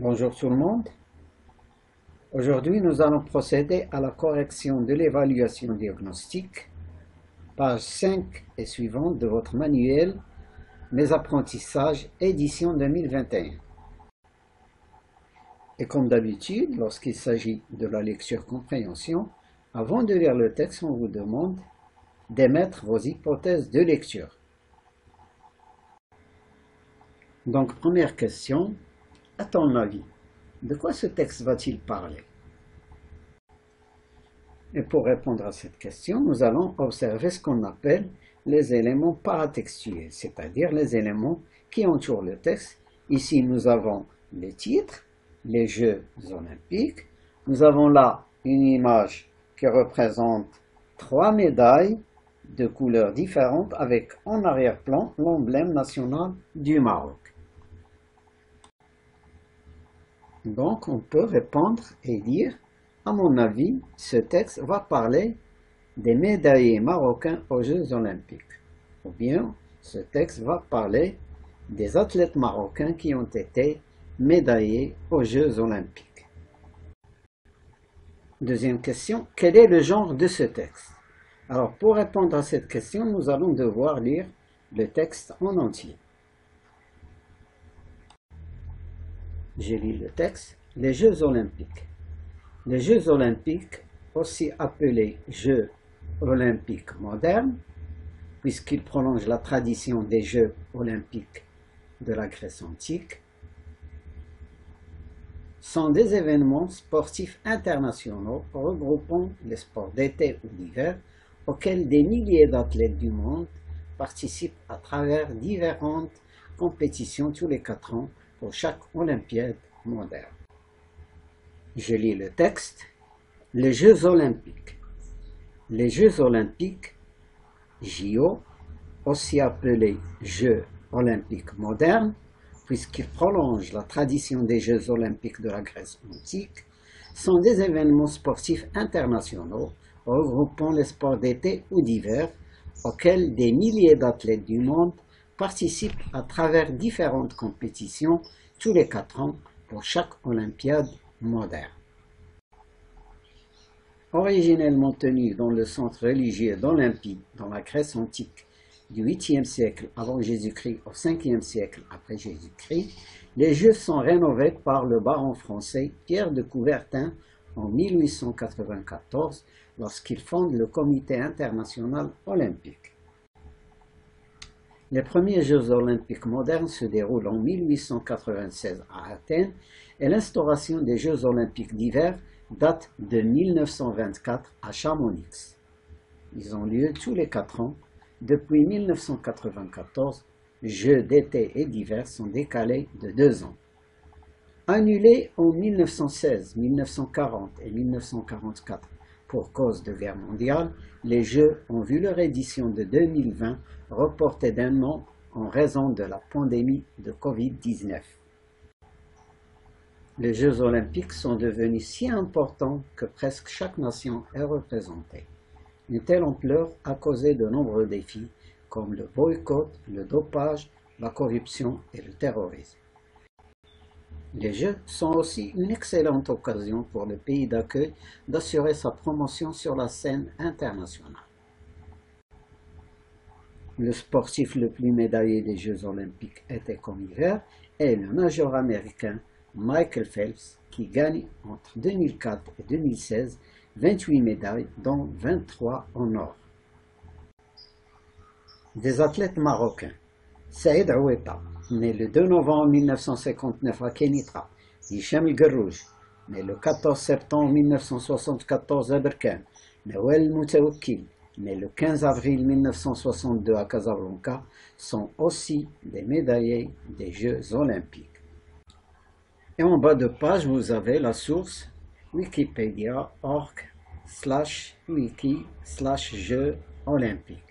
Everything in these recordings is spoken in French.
Bonjour tout le monde. Aujourd'hui, nous allons procéder à la correction de l'évaluation diagnostique, page 5 et suivante de votre manuel Mes apprentissages, édition 2021. Et comme d'habitude, lorsqu'il s'agit de la lecture-compréhension, avant de lire le texte, on vous demande d'émettre vos hypothèses de lecture. Donc, première question, à ton avis, de quoi ce texte va-t-il parler? Et pour répondre à cette question, nous allons observer ce qu'on appelle les éléments paratextuels, c'est-à-dire les éléments qui entourent le texte. Ici, nous avons le titre, les Jeux olympiques. Nous avons là une image qui représente 3 médailles de couleurs différentes avec en arrière-plan l'emblème national du Maroc. Donc, on peut répondre et dire, à mon avis, ce texte va parler des médaillés marocains aux Jeux olympiques. Ou bien, ce texte va parler des athlètes marocains qui ont été médaillés aux Jeux olympiques. Deuxième question, quel est le genre de ce texte? Alors, pour répondre à cette question, nous allons devoir lire le texte en entier. Je lis le texte. Les Jeux olympiques. Les Jeux olympiques, aussi appelés Jeux olympiques modernes, puisqu'ils prolongent la tradition des Jeux olympiques de la Grèce antique, sont des événements sportifs internationaux regroupant les sports d'été ou d'hiver auxquels des milliers d'athlètes du monde participent à travers différentes compétitions tous les 4 ans pour chaque Olympiade moderne. Je lis le texte. Les Jeux olympiques. Les Jeux olympiques, JO, aussi appelés Jeux olympiques modernes, puisqu'ils prolongent la tradition des Jeux olympiques de la Grèce antique, sont des événements sportifs internationaux regroupant les sports d'été ou d'hiver auxquels des milliers d'athlètes du monde participent à travers différentes compétitions tous les 4 ans pour chaque Olympiade moderne. Originellement tenu dans le centre religieux d'Olympie dans la Grèce antique du 8e siècle avant Jésus-Christ au 5e siècle après Jésus-Christ, les Jeux sont rénovés par le baron français Pierre de Coubertin en 1894 lorsqu'il fonde le Comité international olympique. Les premiers Jeux olympiques modernes se déroulent en 1896 à Athènes et l'instauration des Jeux olympiques d'hiver date de 1924 à Chamonix. Ils ont lieu tous les 4 ans. Depuis 1994, Jeux d'été et d'hiver sont décalés de 2 ans. Annulés en 1916, 1940 et 1944 pour cause de guerre mondiale, les Jeux ont vu leur édition de 2020 reportée d'1 an en raison de la pandémie de Covid-19. Les Jeux olympiques sont devenus si importants que presque chaque nation est représentée. Une telle ampleur a causé de nombreux défis comme le boycott, le dopage, la corruption et le terrorisme. Les Jeux sont aussi une excellente occasion pour le pays d'accueil d'assurer sa promotion sur la scène internationale. Le sportif le plus médaillé des Jeux olympiques été comme hiver est le nageur américain Michael Phelps qui gagne entre 2004 et 2016 28 médailles dont 23 en or. Des athlètes marocains. Saïd Oueta, né le 2 novembre 1959 à Kenitra. Hicham El Guerrouj, né le 14 septembre 1974 à Berkane. Nawel Moutawakkil, né le 15 avril 1962 à Casablanca, sont aussi des médaillés des Jeux olympiques. Et en bas de page, vous avez la source wikipedia.org/wiki/Jeux olympiques.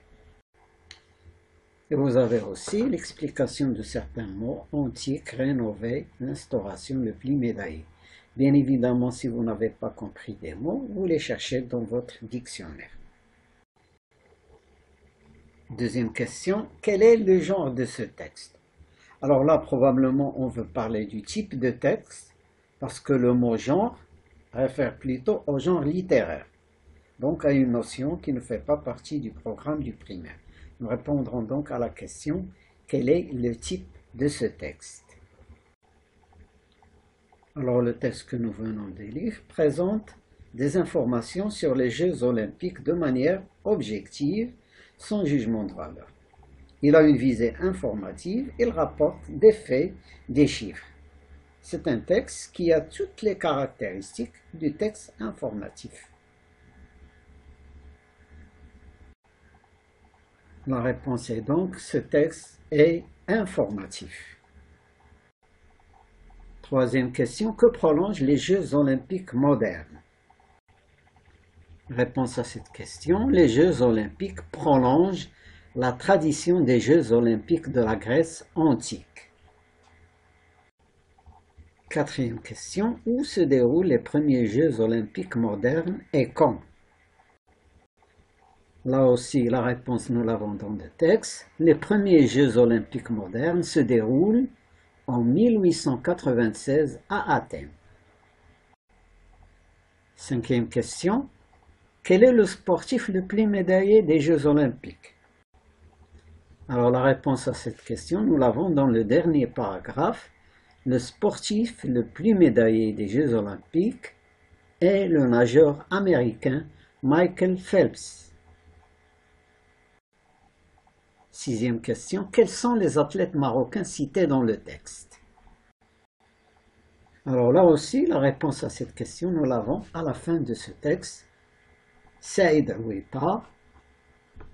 Et vous avez aussi l'explication de certains mots antiques rénovés, l'instauration le plus médaillé. Bien évidemment, si vous n'avez pas compris des mots, vous les cherchez dans votre dictionnaire. Deuxième question, quel est le genre de ce texte? Alors là, probablement, on veut parler du type de texte, parce que le mot genre réfère plutôt au genre littéraire, donc à une notion qui ne fait pas partie du programme du primaire. Nous répondrons donc à la question: quel est le type de ce texte? Alors le texte que nous venons de lire présente des informations sur les Jeux olympiques de manière objective, sans jugement de valeur. Il a une visée informative, il rapporte des faits, des chiffres. C'est un texte qui a toutes les caractéristiques du texte informatif. La réponse est donc: ce texte est informatif. Troisième question: que prolongent les Jeux olympiques modernes? Réponse à cette question: les Jeux olympiques prolongent la tradition des Jeux olympiques de la Grèce antique. Quatrième question: où se déroulent les premiers Jeux olympiques modernes et quand? Là aussi, la réponse, nous l'avons dans le texte. Les premiers Jeux olympiques modernes se déroulent en 1896 à Athènes. Cinquième question: quel est le sportif le plus médaillé des Jeux olympiques? Alors la réponse à cette question, nous l'avons dans le dernier paragraphe. Le sportif le plus médaillé des Jeux olympiques est le nageur américain Michael Phelps. Sixième question: quels sont les athlètes marocains cités dans le texte? Alors là aussi, la réponse à cette question, nous l'avons à la fin de ce texte. Saïd Ouita,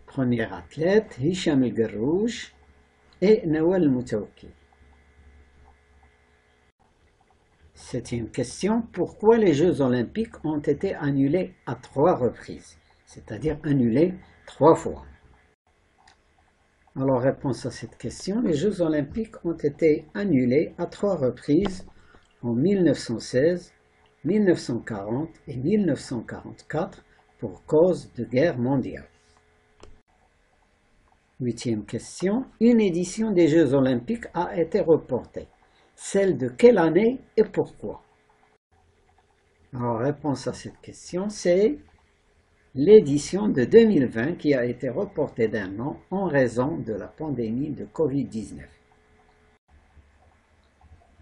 premier athlète, Hicham El Guerrouj et Nawal Moutawakil. Septième question: pourquoi les Jeux olympiques ont été annulés à 3 reprises, c'est-à-dire annulés 3 fois? Alors, réponse à cette question: les Jeux olympiques ont été annulés à 3 reprises en 1916, 1940 et 1944 pour cause de guerre mondiale. Huitième question: une édition des Jeux olympiques a été reportée. Celle de quelle année et pourquoi? Alors, réponse à cette question, c'est l'édition de 2020 qui a été reportée d'1 an en raison de la pandémie de Covid-19.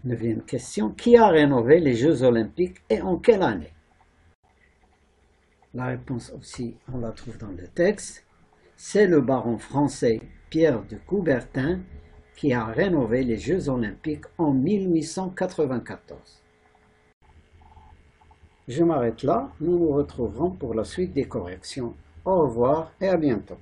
Neuvième question: qui a rénové les Jeux olympiques et en quelle année? La réponse aussi, on la trouve dans le texte. C'est le baron français Pierre de Coubertin qui a rénové les Jeux olympiques en 1894. Je m'arrête là, nous nous retrouverons pour la suite des corrections. Au revoir et à bientôt.